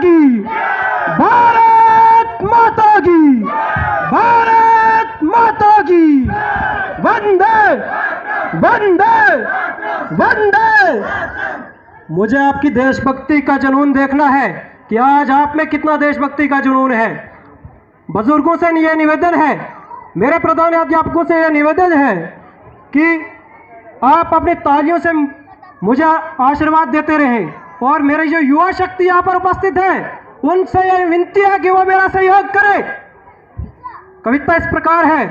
की, भारत माता की, भारत माता की, वंदे वंदे वंदे। मुझे आपकी देशभक्ति का जुनून देखना है कि आज आप में कितना देशभक्ति का जुनून है। बुजुर्गों से यह निवेदन है, मेरे प्रधान अध्यापकों से यह निवेदन है कि आप अपनी तालियों से मुझे आशीर्वाद देते रहें, और मेरी जो युवा शक्ति यहाँ पर उपस्थित है उनसे यह विनती है कि वो मेरा सहयोग करें। कविता इस प्रकार है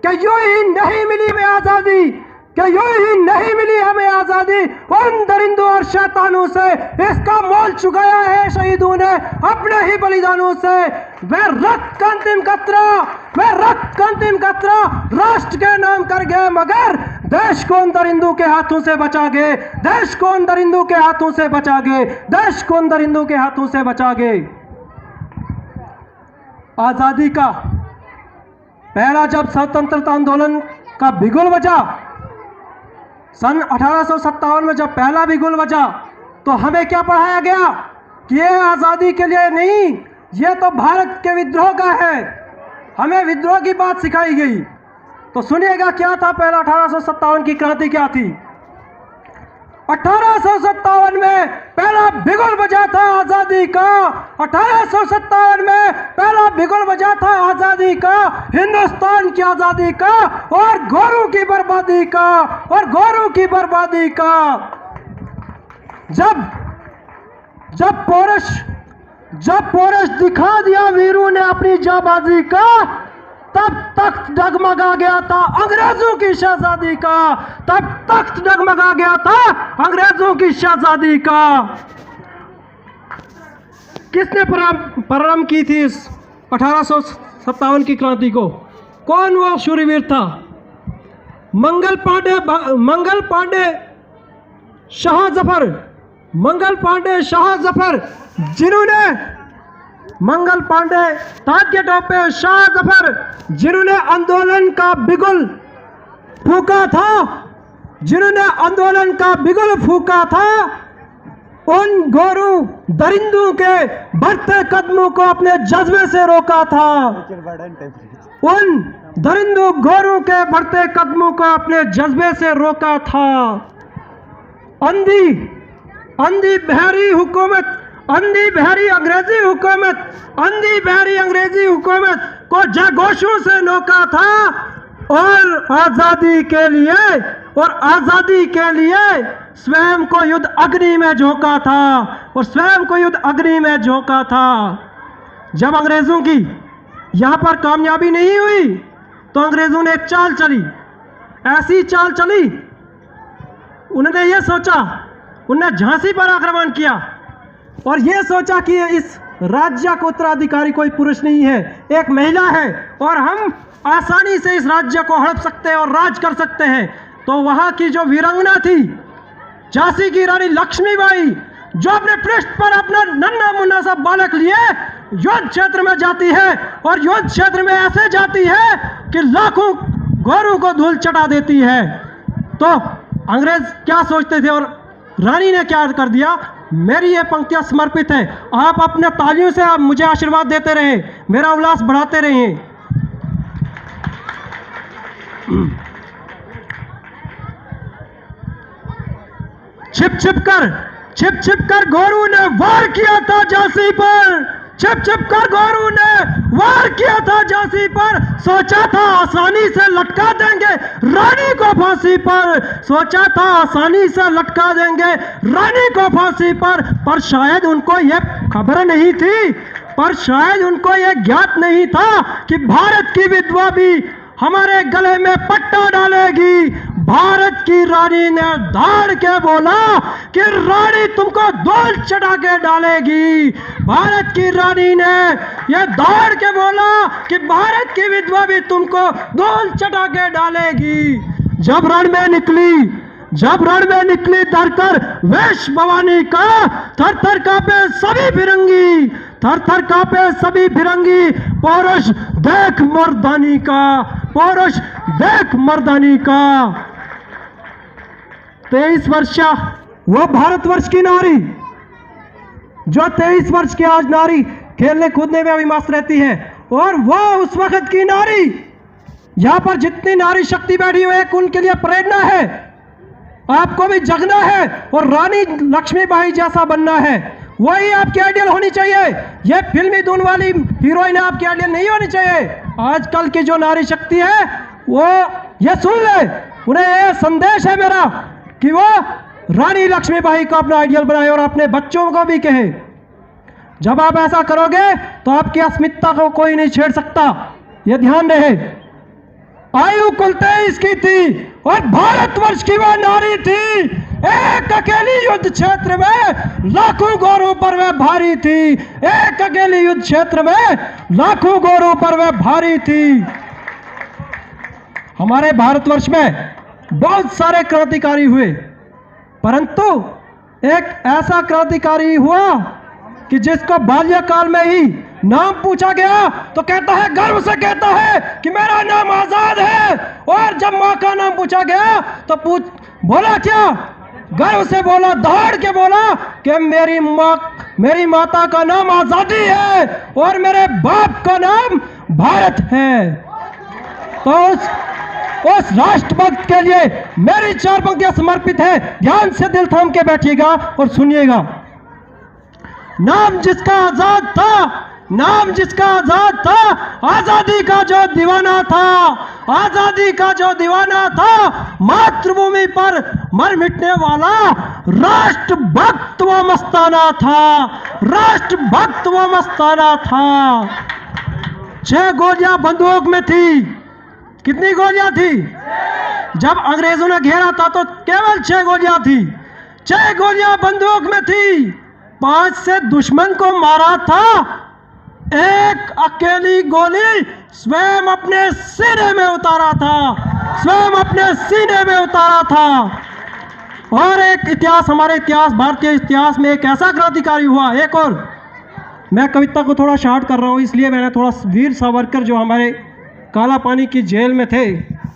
कि यूं ही नहीं मिली हमें आजादी, कि यूं ही नहीं मिली हमें आजादी, उन दरिंदों और शैतानों से इसका मोल चुकाया है शहीदों ने अपने ही बलिदानों से। वे रक्त का अंतिम कतरा, वे रक्त का अंतिम कतरा राष्ट्र के नाम कर गए, मगर देश को उन दरिंदों के हाथों से बचा गए, देश को उन दरिंदों के हाथों से बचा गए, देश को उन दरिंदों के हाथों से बचा गए। आजादी का पहला जब स्वतंत्रता आंदोलन का बिगुल बजा, सन 1857 में जब पहला बिगुल बजा, तो हमें क्या पढ़ाया गया कि ये आज़ादी के लिए नहीं, ये तो भारत के विद्रोह का है। हमें विद्रोह की बात सिखाई गई। तो सुनिएगा क्या था पहला 1857 की क्रांति क्या थी। 1857 में पहला बिगुल बजा था आजादी का, 1857 में पहला बिगुल बजा था आजादी का, हिंदुस्तान की आजादी का और गोरों की बर्बादी का, और गोरों की बर्बादी का। जब पोरश दिखा दिया वीरों ने अपनी जाबाजी का, तब तख्त डगमगा गया था अंग्रेजों की शहजादी का, तब तख्त डगमगा गया था अंग्रेजों की शहजादी का। किसने प्रारंभ की थी इस 1857 की क्रांति को? कौन वो शूरवीर था? मंगल पांडे शाह जफर, जिन्होंने मंगल पांडे तात्या टोपे शाह जफर, जिन्होंने आंदोलन का बिगुल फूका था, जिन्होंने आंदोलन का बिगुल फूका था, उन गोरों दरिंदों के बढ़ते कदमों को अपने जज्बे से रोका था, उन दरिंदों गोरों के बढ़ते कदमों को अपने जज्बे से रोका था। अंधी बहरी हुकूमत, अंधी बहरी अंग्रेजी हुकूमत को जागोशों से नोका था, और आजादी के लिए स्वयं को युद्ध अग्नि में झोंका था, जब अंग्रेजों की यहाँ पर कामयाबी नहीं हुई तो अंग्रेजों ने एक चाल चली, ऐसी चाल चली, उन्होंने ये सोचा, उन्होंने झांसी पर आक्रमण किया और यह सोचा कि इस राज्य का उत्तराधिकारी कोई पुरुष नहीं है, एक महिला है, और हम आसानी से इस राज्य को हड़प सकते हैं और राज कर सकते हैं। तो वहां की जो वीरांगना थी, झांसी की रानी लक्ष्मीबाई, जो अपने पृष्ठ पर अपना नन्हा मुन्ना सा बालक लिए युद्ध क्षेत्र में जाती है, और युद्ध क्षेत्र में ऐसे जाती है कि लाखों गोरों को धूल चटा देती है। तो अंग्रेज क्या सोचते थे और रानी ने क्या कर दिया? मेरी ये पंक्तियां समर्पित है, आप अपने तालियों से आप मुझे आशीर्वाद देते रहें, मेरा उल्लास बढ़ाते रहें। छिप छिप कर गोरों ने वार किया था झांसी पर, छिप कर गोरों ने वार किया था झांसी पर, सोचा था आसानी से लटका देंगे रानी को फांसी पर, सोचा था आसानी से लटका देंगे रानी को फांसी पर शायद उनको यह खबर नहीं थी, पर शायद उनको यह ज्ञात नहीं था कि भारत की विधवा भी हमारे गले में पट्टा डालेगी। भारत की रानी ने धाड़ के बोला कि रानी तुमको धूल चढ़ा के डालेगी। भारत की रानी ने यह धाड़ के बोला कि भारत की विधवा भी तुमको धूल चढ़ा के डालेगी। जब रण में निकली धरकर वेश भवानी का, थर थर कांपे सभी फिरंगी, थर थर कांपे सभी फिरंगी, पौरुष देख मर्दानी का, पौरुष देख मर्दानी का। 23 वर्षा वो भारतवर्ष की नारी, जो 23 वर्ष की आज नारी खेलने कूदने में अभी मस्त रहती है, और वो उस वक्त की नारी, यहां पर जितनी नारी शक्ति बैठी हुई है उनके लिए प्रेरणा है। आपको भी जगना है और रानी लक्ष्मीबाई जैसा बनना है, वही आपकी आइडियल होनी चाहिए। ये फिल्मी धुन वाली हीरोइन आपकी आइडियल नहीं होनी चाहिए। आजकल की जो नारी शक्ति है वो ये सुन ले, उन्हें ये संदेश है मेरा कि वो रानी लक्ष्मीबाई को अपना आइडियल बनाए और अपने बच्चों को भी कहे। जब आप ऐसा करोगे तो आपकी अस्मिता को कोई नहीं छेड़ सकता, ये ध्यान रहे। आयु कुल 23 की थी और भारतवर्ष की वह नारी थी, एक अकेली युद्ध क्षेत्र में लाखों गौरों पर वह भारी थी, एक अकेली युद्ध क्षेत्र में लाखों गौरों पर वह भारी थी। हमारे भारतवर्ष में बहुत सारे क्रांतिकारी हुए, परंतु एक ऐसा क्रांतिकारी हुआ कि जिसको बाल्यकाल में ही नाम पूछा गया तो कहता है, गर्व से कहता है कि मेरा नाम आजाद है। और जब मां का नाम पूछा गया तो बोला क्या? गर्व से बोला, दहाड़ के बोला कि मेरी माता का नाम आजादी है और मेरे बाप का नाम भारत है। तो उस राष्ट्रभक्त के लिए मेरी 4 पंक्तियां समर्पित है। ध्यान से दिल थाम के बैठिएगा और सुनिएगा। नाम जिसका आजाद था, नाम जिसका आजाद था, आजादी का जो दीवाना था, आजादी का जो दीवाना था, मातृभूमि पर मर मिटने वाला राष्ट्रभक्त वो मस्ताना था, राष्ट्रभक्त वो मस्ताना था। 6 गोलियां बंदूक में थी। कितनी गोलियां थी? जब अंग्रेजों ने घेरा था तो केवल 6 गोलियां थी। 6 गोलियां बंदूक में थी, 5 से दुश्मन को मारा था, एक अकेली गोली स्वयं अपने सीने में उतारा था, स्वयं अपने सीने में उतारा था। और एक इतिहास, हमारे इतिहास, भारतीय इतिहास में एक ऐसा क्रांतिकारी हुआ। एक और, मैं कविता को थोड़ा शॉर्ट कर रहा हूँ इसलिए मैंने थोड़ा, वीर सावरकर जो हमारे काला पानी की जेल में थे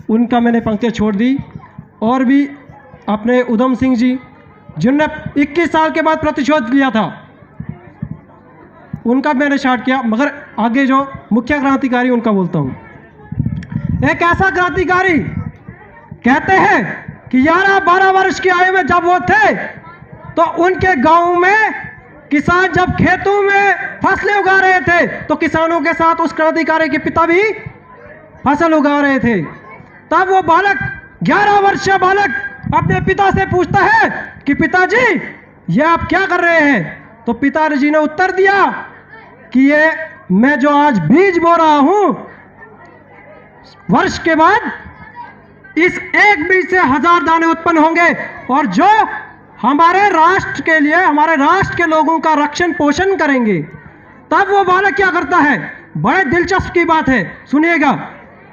उनका मैंने पंक्तियाँ छोड़ दी, और भी अपने उधम सिंह जी जिन्होंने 21 साल के बाद प्रतिशोध लिया था उनका मैंने शॉर्ट किया, मगर आगे जो मुख्य क्रांतिकारी उनका बोलता हूं। एक ऐसा क्रांतिकारी, कहते हैं कि 11-12 वर्ष की आयु में जब वो थे तो उनके गांव में किसान जब खेतों में फसलें उगा रहे थे तो किसानों के साथ उस क्रांतिकारी के पिता भी फसल उगा रहे थे। तब वो बालक, 11 वर्षीय बालक अपने पिता से पूछता है कि पिताजी ये आप क्या कर रहे हैं? तो पिताजी ने उत्तर दिया कि ये मैं जो आज बीज बो रहा हूं, वर्ष के बाद इस एक बीज से 1000 दाने उत्पन्न होंगे और जो हमारे राष्ट्र के लिए, हमारे राष्ट्र के लोगों का रक्षण पोषण करेंगे। तब वो बालक क्या करता है? बड़े दिलचस्प की बात है, सुनिएगा।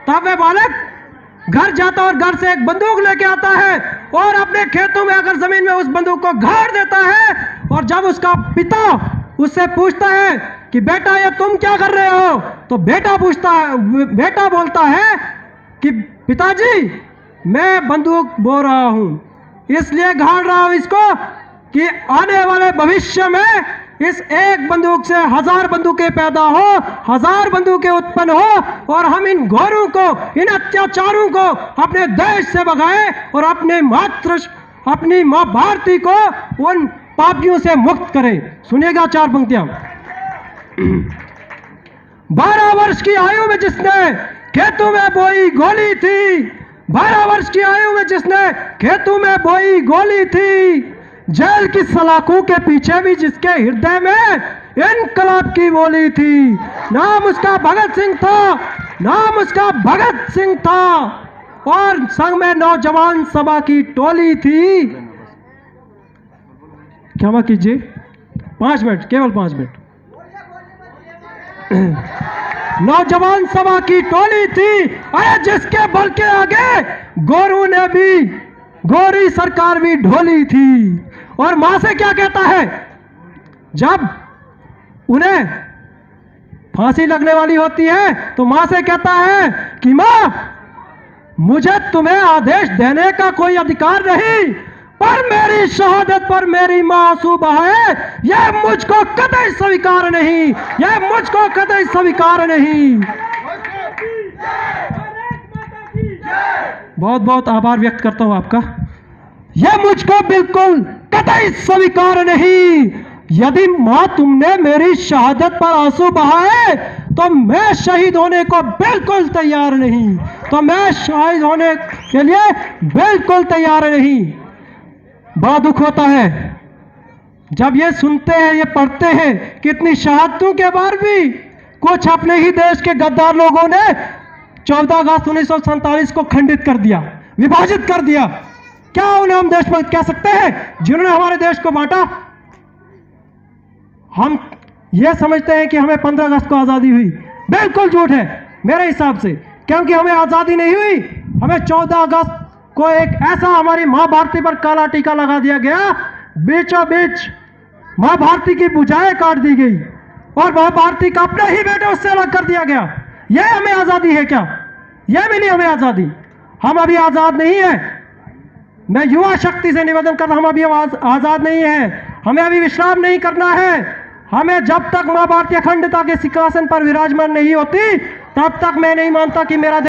तब वह बालक घर जाता और घर से एक बंदूक लेके आता है और अपने खेतों में आकर जमीन में उस बंदूक को गाड़ देता है। और जब उसका पिता उससे पूछता है कि बेटा ये तुम क्या कर रहे हो, तो बेटा बोलता है कि पिताजी मैं बंदूक बो रहा हूं, इसलिए गाड़ रहा हूं इसको कि आने वाले भविष्य में इस एक बंदूक से 1000 बंदूकें पैदा हो, 1000 बंदूकें उत्पन्न हो और हम इन घोरों को, इन अत्याचारों को अपने देश से भगाएं और अपने अपनी मां भारती को उन पापियों से मुक्त करें। सुनिएगा 4 पंक्तियां। 12 वर्ष की आयु में जिसने खेतों में बोई गोली थी, 12 वर्ष की आयु में जिसने खेतों में बोई गोली थी, जेल की सलाखों के पीछे भी जिसके हृदय में इनकलाब की बोली थी, नाम उसका भगत सिंह था, नाम उसका भगत सिंह था। और संग में नौजवान सभा की टोली थी। क्षमा कीजिए, 5 मिनट, केवल 5 मिनट। नौजवान सभा की टोली थी, अरे जिसके बल के आगे गोरू ने भी, गोरी सरकार भी ढोली थी। और मां से क्या कहता है? जब उन्हें फांसी लगने वाली होती है तो मां से कहता है कि मां मुझे तुम्हें आदेश देने का कोई अधिकार नहीं, पर मेरी शहादत पर मेरी मां आंसू बहाए, यह मुझको कतई स्वीकार नहीं, यह मुझको कतई स्वीकार नहीं। बहुत बहुत आभार व्यक्त करता हूं आपका। यह मुझको बिल्कुल कतई स्वीकार नहीं। यदि मां तुमने मेरी शहादत पर आंसू बहाए तो मैं शहीद होने को बिल्कुल तैयार नहीं, तो मैं शहीद होने के लिए बिल्कुल तैयार नहीं। बड़ा दुख होता है जब ये सुनते हैं, ये पढ़ते हैं कि इतनी शहादतों के बाद भी कुछ अपने ही देश के गद्दार लोगों ने 14 अगस्त 1947 को खंडित कर दिया, विभाजित कर दिया। क्या उन्हें हम देशभक्त कह सकते हैं जिन्होंने हमारे देश को बांटा? हम ये समझते हैं कि हमें 15 अगस्त को आज़ादी हुई, बिल्कुल झूठ है मेरे हिसाब से, क्योंकि हमें आज़ादी नहीं हुई। हमें 14 अगस्त को एक ऐसा हमारी मां भारती पर काला टीका लगा दिया गया, बीचों बीच मां भारती की भुजाएं काट दी गई और मां भारती का अपने ही बेटे उससे अलग कर दिया गया। यह हमें आज़ादी है क्या? यह मिली हमें आज़ादी? हम अभी आज़ाद नहीं है। मैं युवा शक्ति से निवेदन कर रहा हूं, हम अभी आज़ाद नहीं है। हमें अभी विश्राम नहीं करना है। हमें जब तक मां भारती अखंडता के सिंहासन पर विराजमान नहीं होती तब तक मैं नहीं मानता कि मेरा